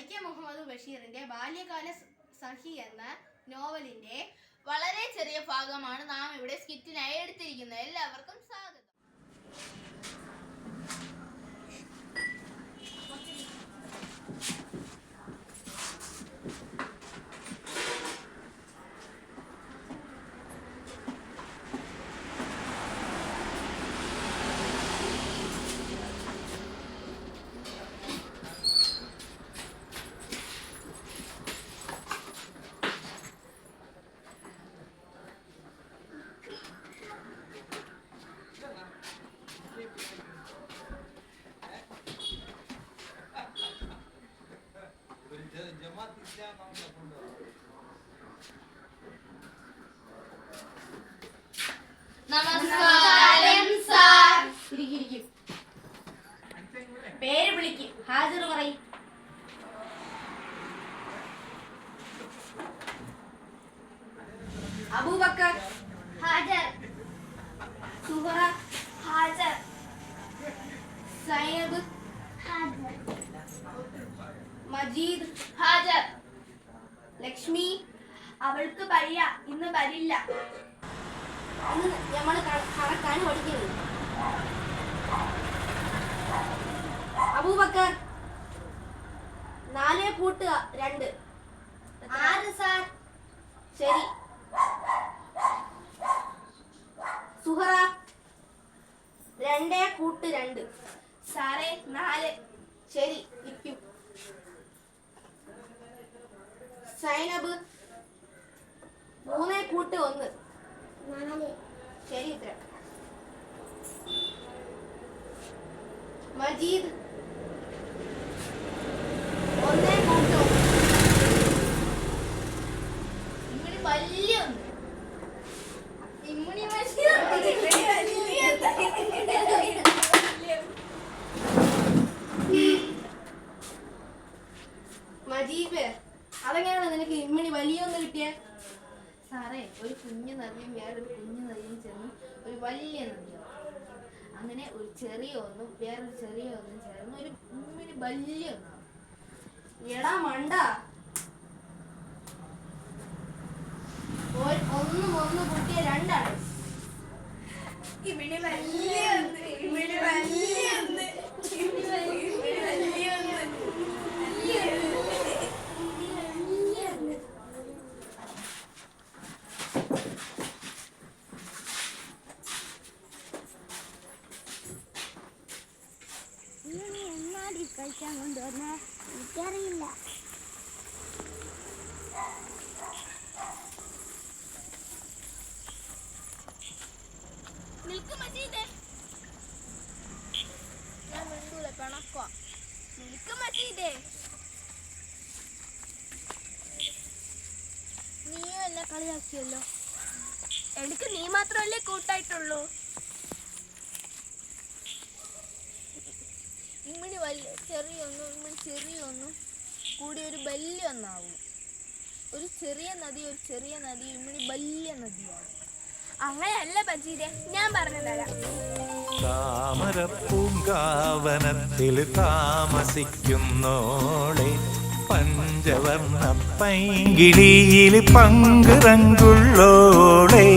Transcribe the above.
വൈക്കം മുഹമ്മദ് ബഷീറിന്റെ ബാല്യകാല സഖി എന്ന നോവലിന്റെ വളരെ ചെറിയ ഭാഗമാണ് നാം ഇവിടെ സ്കിറ്റിനായി എടുത്തിരിക്കുന്നത്. എല്ലാവർക്കും സ്വാഗതം. നമസ്കാരം സാർ. പേര് വിളിക്കും, ഹാജർ പറയും. അബൂബക്കർ ഹാജർ. സുഹറ ഹാജർ. സൈനബ് ഹാജർ. മജീദ് ഹാജർ. ലക്ഷ്മി അവൾക്ക് വയ്യ, ഇന്ന് വരില്ല. അന്ന് നമ്മൾ കണക്കാണ് പഠിക്കുന്നത്. അബൂബക്കർ 4 കൂട്ടുക 2. 6 സാർ. ശരി. സുഹറ 2 കൂട്ട് 2. സാറേ 4. ശരി, ഇരിക്കും. സൈനബ് 3 കൂട്ട് 1. 4. ശരി, ഉത്തരം. മജീദ് 1 കൂട്ട് 1. ഇമ്മിണി വലിയ ഒന്ന്. ഇമ്മിണി മജീബ് അതെങ്ങനെയാണ് നിനക്ക് ഇമ്മിണി വലിയൊന്ന് കിട്ടിയ? സാറേ, ഒരു കുഞ്ഞു നദിയും വേറൊരു കുഞ്ഞു നദിയും ചേർന്ന് ഒരു വലിയ നദിയാണ്. അങ്ങനെ ഒരു ചെറിയ ഒന്നും വേറൊരു ചെറിയ ഒന്നും ചേർന്ന് ഒരു ഇമ്മിണി വലിയ ഒന്നാണ്. എടാ മണ്ട, 1 1 കൂട്ടിയ 2 ആണ്. ഇമ്മിണി വലിയ ഒന്ന്. ഇമ്മിണി വലിയ ഒന്ന്. ഇമ്മിണി വലിയ ഒന്ന്. കഴിക്കാൻ കൊണ്ടുവന്നേ എനിക്കറിയില്ല. നിൽക്ക് മജീദേ, ഞാൻ മിണ്ടൂല, പിണക്കോ. നിൽക്ക് മജീദേ, നീയും എന്നെ കളിയാക്കിയല്ലോ. എനിക്ക് നീ മാത്രമല്ലേ കൂട്ടായിട്ടുള്ളൂ. ഇമ്മിണി വലിയ ചെറിയൊന്നും ഇമ്മിണി ചെറിയൊന്നും കൂടി ഒരു വലിയ ഒന്നാവും. ഒരു ചെറിയ നദി ഇമ്മിണി വലിയ നദിയാണ്. അങ്ങനെയല്ല ബജീരെ, ഞാൻ പറഞ്ഞു തരാം. താമരപ്പൂങ്കാവനത്തിൽ താമസിക്കുന്നോളെ, പഞ്ചവർണ്ണ പൈങ്കിളിയിൽ പങ്കുറങ്കുള്ളോളെ.